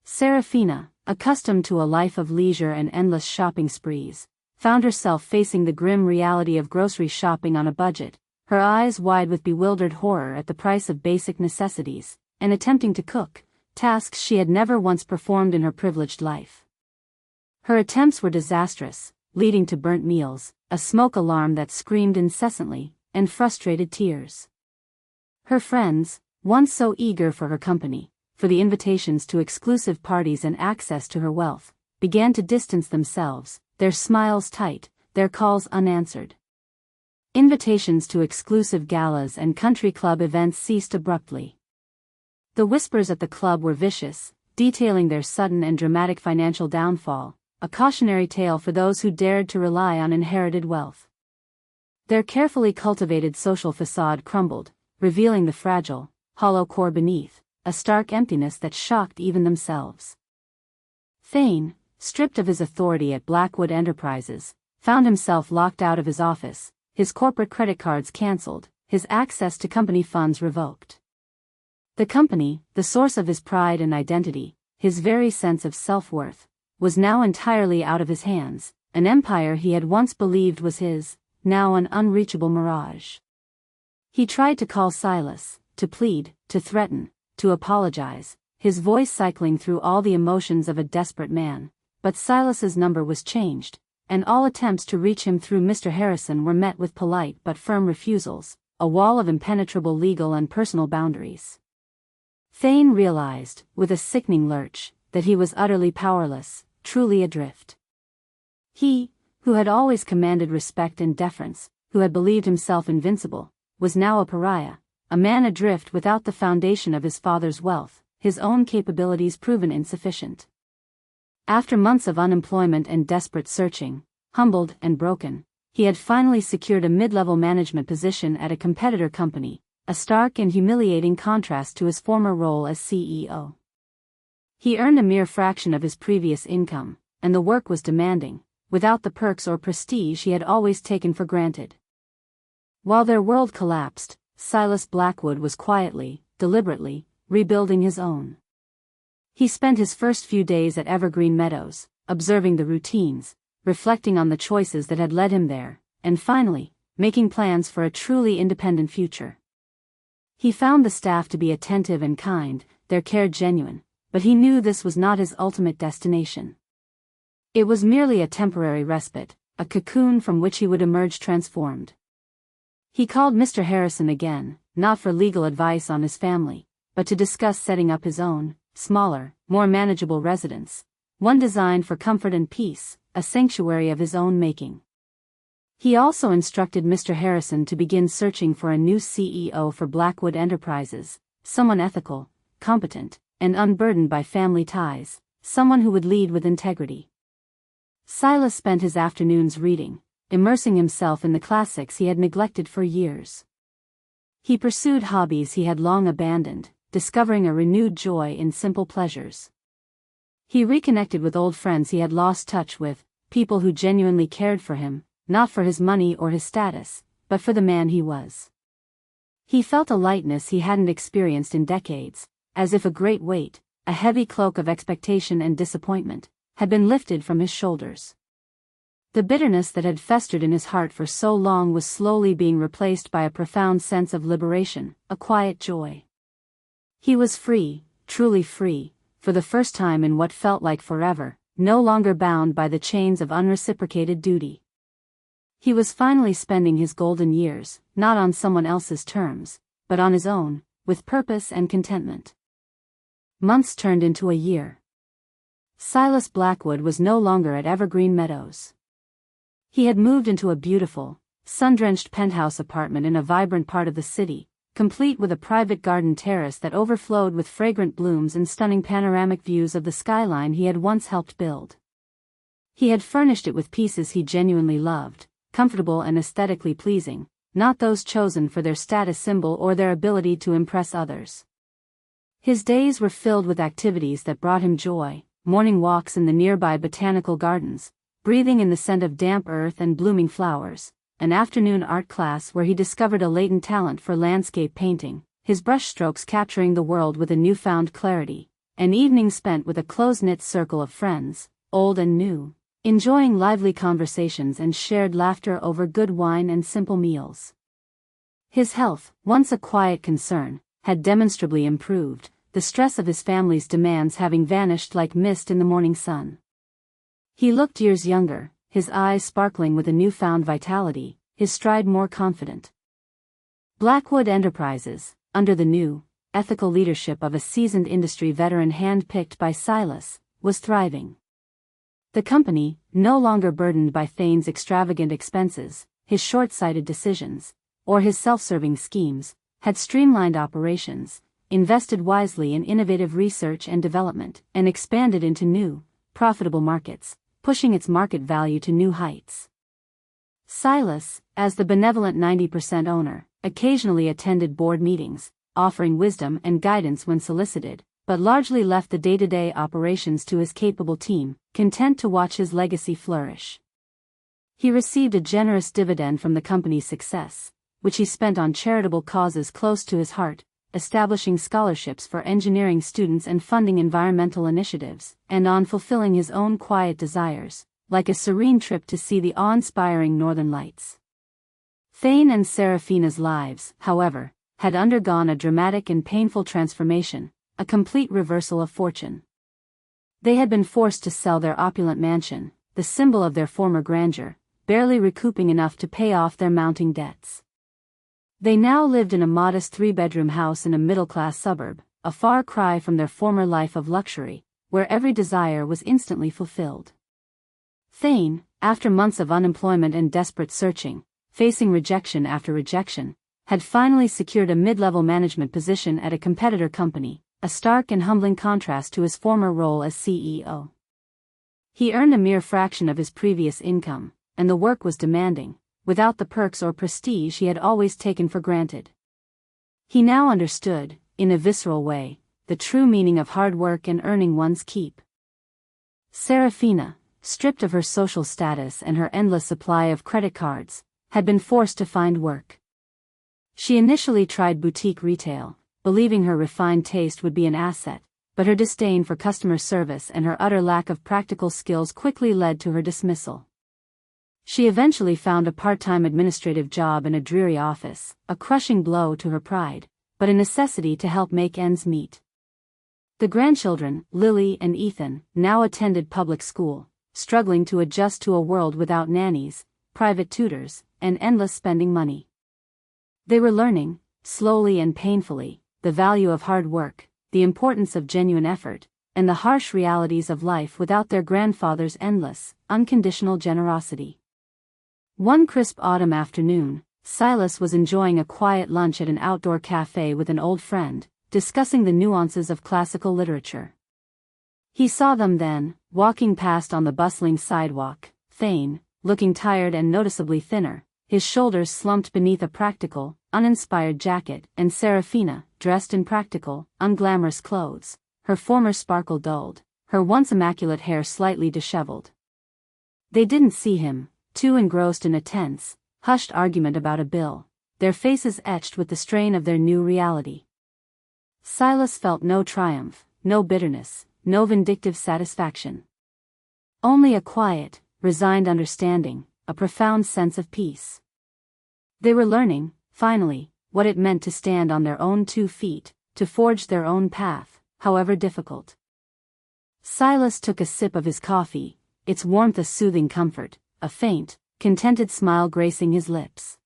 Serafina, accustomed to a life of leisure and endless shopping sprees, found herself facing the grim reality of grocery shopping on a budget, her eyes wide with bewildered horror at the price of basic necessities, and attempting to cook, tasks she had never once performed in her privileged life. Her attempts were disastrous, leading to burnt meals, a smoke alarm that screamed incessantly, and frustrated tears. Her friends, once so eager for her company, for the invitations to exclusive parties and access to her wealth, began to distance themselves, their smiles tight, their calls unanswered. Invitations to exclusive galas and country club events ceased abruptly. The whispers at the club were vicious, detailing their sudden and dramatic financial downfall, a cautionary tale for those who dared to rely on inherited wealth. Their carefully cultivated social facade crumbled, revealing the fragile, hollow core beneath, a stark emptiness that shocked even themselves. Thane, stripped of his authority at Blackwood Enterprises, found himself locked out of his office, his corporate credit cards cancelled, his access to company funds revoked. The company, the source of his pride and identity, his very sense of self-worth, was now entirely out of his hands, an empire he had once believed was his, now an unreachable mirage. He tried to call Silas, to plead, to threaten, to apologize, his voice cycling through all the emotions of a desperate man, but Silas's number was changed, and all attempts to reach him through Mr. Harrison were met with polite but firm refusals, a wall of impenetrable legal and personal boundaries. Thane realized, with a sickening lurch, that he was utterly powerless, truly adrift. He, who had always commanded respect and deference, who had believed himself invincible, was now a pariah, a man adrift without the foundation of his father's wealth, his own capabilities proven insufficient. After months of unemployment and desperate searching, humbled and broken, he had finally secured a mid-level management position at a competitor company, a stark and humiliating contrast to his former role as CEO. He earned a mere fraction of his previous income, and the work was demanding, without the perks or prestige he had always taken for granted. While their world collapsed, Silas Blackwood was quietly, deliberately, rebuilding his own. He spent his first few days at Evergreen Meadows, observing the routines, reflecting on the choices that had led him there, and finally, making plans for a truly independent future. He found the staff to be attentive and kind, their care genuine, but he knew this was not his ultimate destination. It was merely a temporary respite, a cocoon from which he would emerge transformed. He called Mr. Harrison again, not for legal advice on his family, but to discuss setting up his own, smaller, more manageable residence, one designed for comfort and peace, a sanctuary of his own making. He also instructed Mr. Harrison to begin searching for a new CEO for Blackwood Enterprises, someone ethical, competent, and unburdened by family ties, someone who would lead with integrity. Silas spent his afternoons reading, immersing himself in the classics he had neglected for years. He pursued hobbies he had long abandoned, discovering a renewed joy in simple pleasures. He reconnected with old friends he had lost touch with, people who genuinely cared for him, not for his money or his status, but for the man he was. He felt a lightness he hadn't experienced in decades, as if a great weight, a heavy cloak of expectation and disappointment, had been lifted from his shoulders. The bitterness that had festered in his heart for so long was slowly being replaced by a profound sense of liberation, a quiet joy. He was free, truly free, for the first time in what felt like forever, no longer bound by the chains of unreciprocated duty. He was finally spending his golden years, not on someone else's terms, but on his own, with purpose and contentment. Months turned into a year. Silas Blackwood was no longer at Evergreen Meadows. He had moved into a beautiful, sun-drenched penthouse apartment in a vibrant part of the city, complete with a private garden terrace that overflowed with fragrant blooms and stunning panoramic views of the skyline he had once helped build. He had furnished it with pieces he genuinely loved, comfortable and aesthetically pleasing, not those chosen for their status symbol or their ability to impress others. His days were filled with activities that brought him joy: morning walks in the nearby botanical gardens, breathing in the scent of damp earth and blooming flowers, an afternoon art class where he discovered a latent talent for landscape painting, his brushstrokes capturing the world with a newfound clarity, an evening spent with a close-knit circle of friends, old and new, enjoying lively conversations and shared laughter over good wine and simple meals. His health, once a quiet concern, had demonstrably improved, the stress of his family's demands having vanished like mist in the morning sun. He looked years younger, his eyes sparkling with a newfound vitality, his stride more confident. Blackwood Enterprises, under the new, ethical leadership of a seasoned industry veteran hand-picked by Silas, was thriving. The company, no longer burdened by Thane's extravagant expenses, his short-sighted decisions, or his self-serving schemes, had streamlined operations, invested wisely in innovative research and development, and expanded into new, profitable markets, pushing its market value to new heights. Silas, as the benevolent 90% owner, occasionally attended board meetings, offering wisdom and guidance when solicited, but largely left the day-to-day operations to his capable team, content to watch his legacy flourish. He received a generous dividend from the company's success, which he spent on charitable causes close to his heart, establishing scholarships for engineering students and funding environmental initiatives, and on fulfilling his own quiet desires, like a serene trip to see the awe-inspiring Northern Lights. Thane and Seraphina's lives, however, had undergone a dramatic and painful transformation, a complete reversal of fortune. They had been forced to sell their opulent mansion, the symbol of their former grandeur, barely recouping enough to pay off their mounting debts. They now lived in a modest three-bedroom house in a middle-class suburb, a far cry from their former life of luxury, where every desire was instantly fulfilled. Thane, after months of unemployment and desperate searching, facing rejection after rejection, had finally secured a mid-level management position at a competitor company, a stark and humbling contrast to his former role as CEO. He earned a mere fraction of his previous income, and the work was demanding, without the perks or prestige he had always taken for granted. He now understood, in a visceral way, the true meaning of hard work and earning one's keep. Seraphina, stripped of her social status and her endless supply of credit cards, had been forced to find work. She initially tried boutique retail, believing her refined taste would be an asset, but her disdain for customer service and her utter lack of practical skills quickly led to her dismissal. She eventually found a part-time administrative job in a dreary office, a crushing blow to her pride, but a necessity to help make ends meet. The grandchildren, Lily and Ethan, now attended public school, struggling to adjust to a world without nannies, private tutors, and endless spending money. They were learning, slowly and painfully, the value of hard work, the importance of genuine effort, and the harsh realities of life without their grandfather's endless, unconditional generosity. One crisp autumn afternoon, Silas was enjoying a quiet lunch at an outdoor cafe with an old friend, discussing the nuances of classical literature. He saw them then, walking past on the bustling sidewalk, Thane, looking tired and noticeably thinner, his shoulders slumped beneath a practical, uninspired jacket, and Seraphina, dressed in practical, unglamorous clothes, her former sparkle dulled, her once immaculate hair slightly disheveled. They didn't see him, too engrossed in a tense, hushed argument about a bill, their faces etched with the strain of their new reality. Silas felt no triumph, no bitterness, no vindictive satisfaction. Only a quiet, resigned understanding, a profound sense of peace. They were learning, finally, what it meant to stand on their own 2 feet, to forge their own path, however difficult. Silas took a sip of his coffee, its warmth a soothing comfort, a faint, contented smile gracing his lips.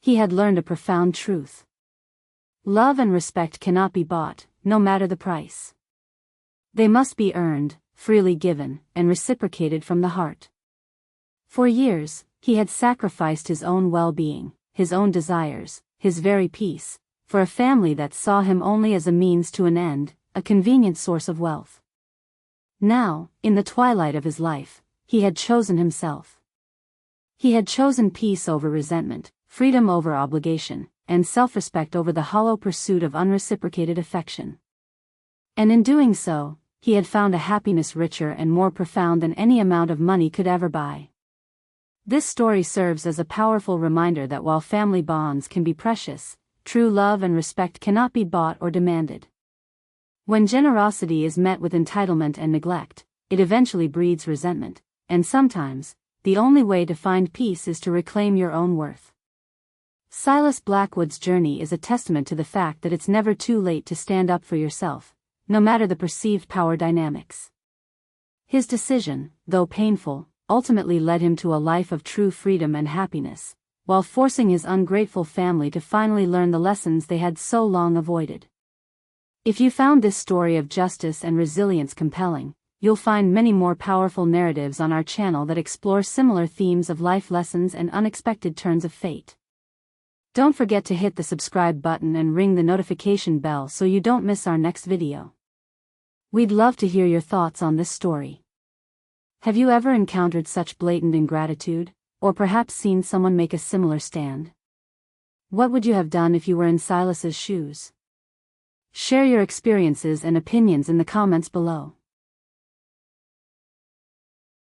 He had learned a profound truth. Love and respect cannot be bought, no matter the price. They must be earned, freely given, and reciprocated from the heart. For years, he had sacrificed his own well-being, his own desires, his very peace, for a family that saw him only as a means to an end, a convenient source of wealth. Now, in the twilight of his life, he had chosen himself. He had chosen peace over resentment, freedom over obligation, and self-respect over the hollow pursuit of unreciprocated affection. And in doing so, he had found a happiness richer and more profound than any amount of money could ever buy. This story serves as a powerful reminder that while family bonds can be precious, true love and respect cannot be bought or demanded. When generosity is met with entitlement and neglect, it eventually breeds resentment, and sometimes, the only way to find peace is to reclaim your own worth. Silas Blackwood's journey is a testament to the fact that it's never too late to stand up for yourself, no matter the perceived power dynamics. His decision, though painful, ultimately led him to a life of true freedom and happiness, while forcing his ungrateful family to finally learn the lessons they had so long avoided. If you found this story of justice and resilience compelling, you'll find many more powerful narratives on our channel that explore similar themes of life lessons and unexpected turns of fate. Don't forget to hit the subscribe button and ring the notification bell so you don't miss our next video. We'd love to hear your thoughts on this story. Have you ever encountered such blatant ingratitude, or perhaps seen someone make a similar stand? What would you have done if you were in Silas's shoes? Share your experiences and opinions in the comments below.